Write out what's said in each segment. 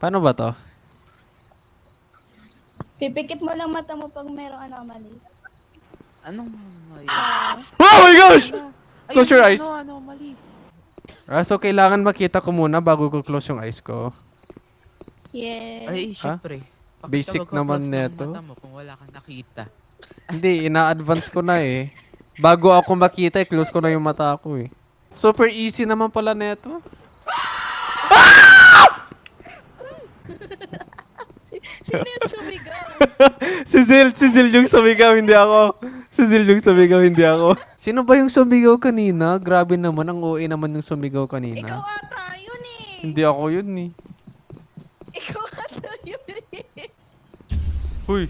Paano ba to? Pipikit mo lang mata mo pag merong anomalies. Anong mali? Oh my gosh! Ay, Close your eyes. Ano, mali. So kailangan makita ko muna bago ko close yung eyes ko. Yeah. Ay, syempre. Bakit Basic ka naman magka-close ng neto. mata mo kung wala kang nakita? Hindi, ina-advance ko na eh. Bago ako makita, close ko na yung mata ko eh. Super easy naman pala neto. Sino yung sumigaw? Si Zil yung sumigaw, hindi ako. Si Zil yung sumigaw, hindi ako. Sino ba yung sumigaw kanina? Grabe naman, ang OA naman yung sumigaw Ikaw kanina. ata yun eh. Hindi ako yun eh. Ikaw ata yun eh. Huy,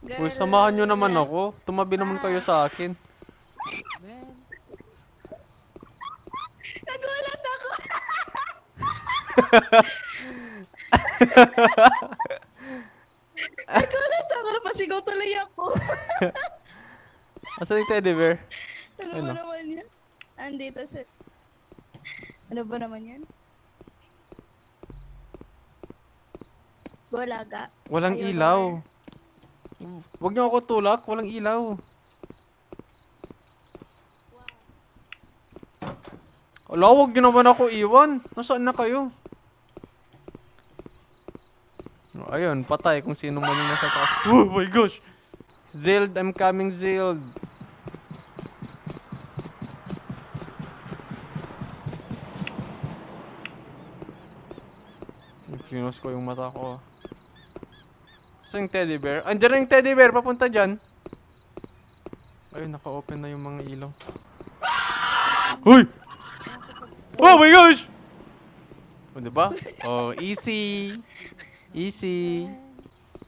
Girl. samahan nyo naman ako. Tumabi naman kayo sa akin. Man. Nagulat ako. Nagulat ako. Napasigaw tuloy ako. Asan yung teddy bear? Ano Ano? ba naman yan? Andito sa... Ano ba naman yan? Bulaga. Walang Ayaw ilaw. Huwag niyo ako tulak, walang ilaw. Ala, huwag niyo naman ako iwan. Nasaan na kayo? Ayun, patay kung sino man yung nasa taas. Oh my gosh! Zild, I'm coming, Zild. Kinos ko yung mata ko. Saan yung teddy bear? Andiyan na yung teddy bear, papunta dyan. Ayun, naka-open na yung mga ilaw. Uy! Oh my gosh! O, diba? Oh, easy. Easy.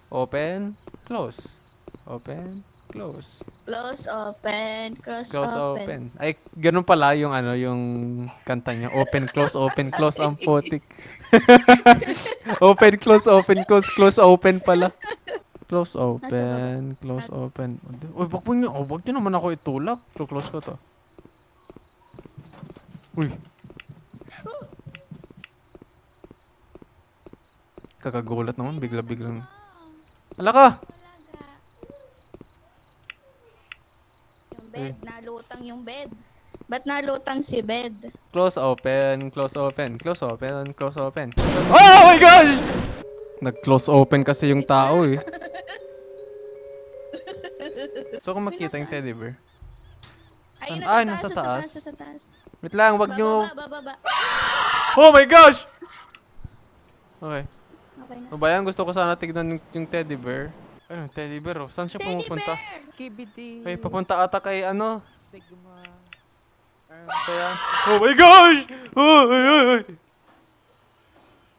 Open, close. Open, close. Close, open. Close, Close, open. open. Ay, ganun pala yung ano, yung kanta niya. Open, close, ang putik. Open, close, open pala. Close, open, close, open. Uy, wag niyo naman ako itulak. Close ko to. Uy. Kakagulat naman, bigla-biglang. Ala ka! Yung bed, nalutang yung bed. Ba't nalutang si bed? Close, open, close, open, close, open, close, open. Oh my gosh! Nag-close open kasi yung tao eh. So kung makita yung teddy bear. Ayun, Ay, nasa nasa taas, taas. nasa taas. Wait lang, wag nyo. Bababa. Oh my gosh! Okay. Okay na. Ano ba yan? Gusto ko sana tignan yung teddy bear. Ano, teddy bear oh. Saan siya Teddy pumupunta? bear! Skibidi. Ay, papunta ata kay ano. Sigma. Kaya... Oh my gosh! Oh, ay, ay, ay.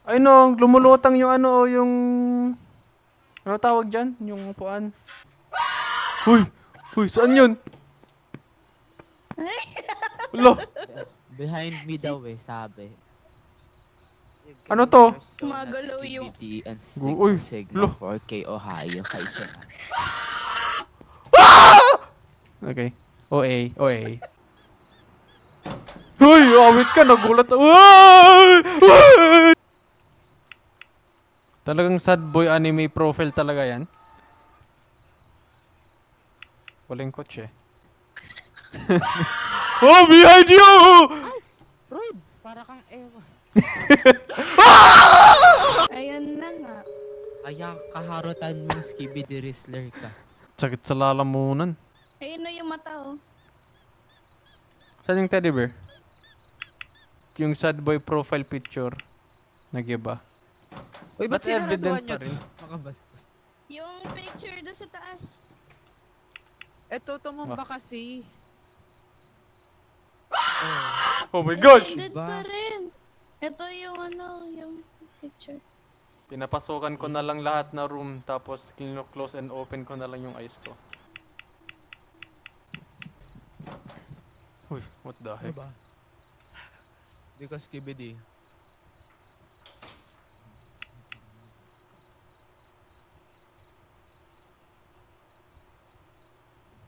Ay no, lumulutang yung ano, yung... Ano tawag dyan? Yung upuan. Uy! Uy, saan yun? Ulo! Behind me daw eh, sabi. Ano to? Gumagalaw yung- Skibidi and Uy, Sigma lo. 4K Ohio, Kaiser. Okay. OA, OA. Uy, awit ka, nagulat. Uy! Uy! Talagang sad boy anime profile talaga yan. Walang coach eh. Oh, behind you! Roy, para kang ewan. Ayun na nga. Kaya kaharutan mong Skibidi Wrestler ka. Sakit sa lalamunan. Ayun na yung mata oh. Saan yung teddy bear? Yung sad boy profile picture. Nagiba. Uy, ba't But evident sinaraduhan nyo pa rin. to? Mga bastos. Yung picture doon sa taas. Eto, tumamba kasi. Oh my gosh! Dead Diba? pa rin. Ito yung ano, yung picture. Pinapasukan ko na lang lahat na room tapos close and open ko na lang yung eyes ko. Uy, what the heck? Diba? Because Skibidi.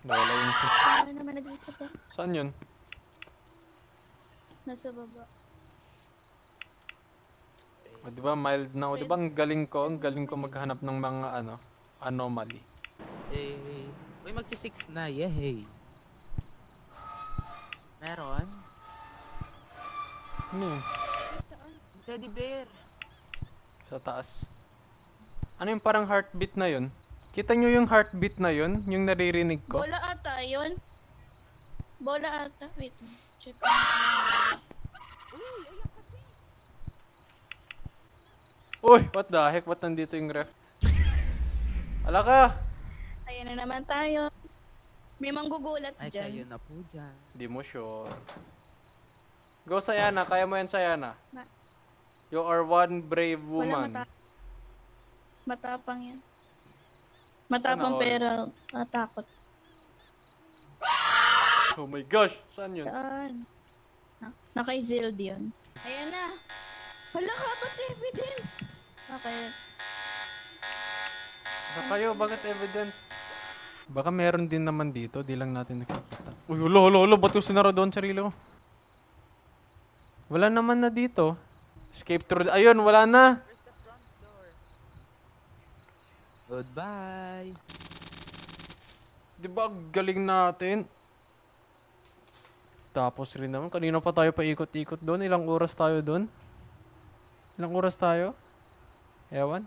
Nawala yung... Ano naman na dito pa? Saan yun? Nasa baba. O, di ba mild na? O, di ba ang galing ko? Ang galing ko maghanap ng mga anomaly. Eh, uy, magsi-6 na. Yehey. Meron? Ano yun? Saan? Teddy bear. Sa taas. Ano yung parang heartbeat na yun? Kita nyo yung heartbeat na yun? Yung naririnig ko? Bola ata yun. Bola ata. Wait. Check. Uy! What the heck? Ba't nandito yung ref? Ala ka! Ayan na naman tayo. May manggugulat Ay, kayo dyan. na po dyan. Di mo sure. Go Sayana, kaya mo yan Sayana. Ma- You are one brave Wala woman. Matapang yan. Matapang all? pero natakot. Oh my gosh! Saan yun? Saan? Nakay Zild yun. Ayan na. Wala ka ba't evident? Okay. Baka kayo, bakit evident? Baka meron din naman dito, di lang natin nakikita. Uy, hulo, ba't yung sinara doon sarili ko? Wala naman na dito. Escape through, ayun, wala na! Where's the front door? Goodbye. Di ba galing natin? Tapos rin naman, kanina pa tayo paikot-ikot doon. Ilang oras tayo doon? Ilang oras tayo? Ewan.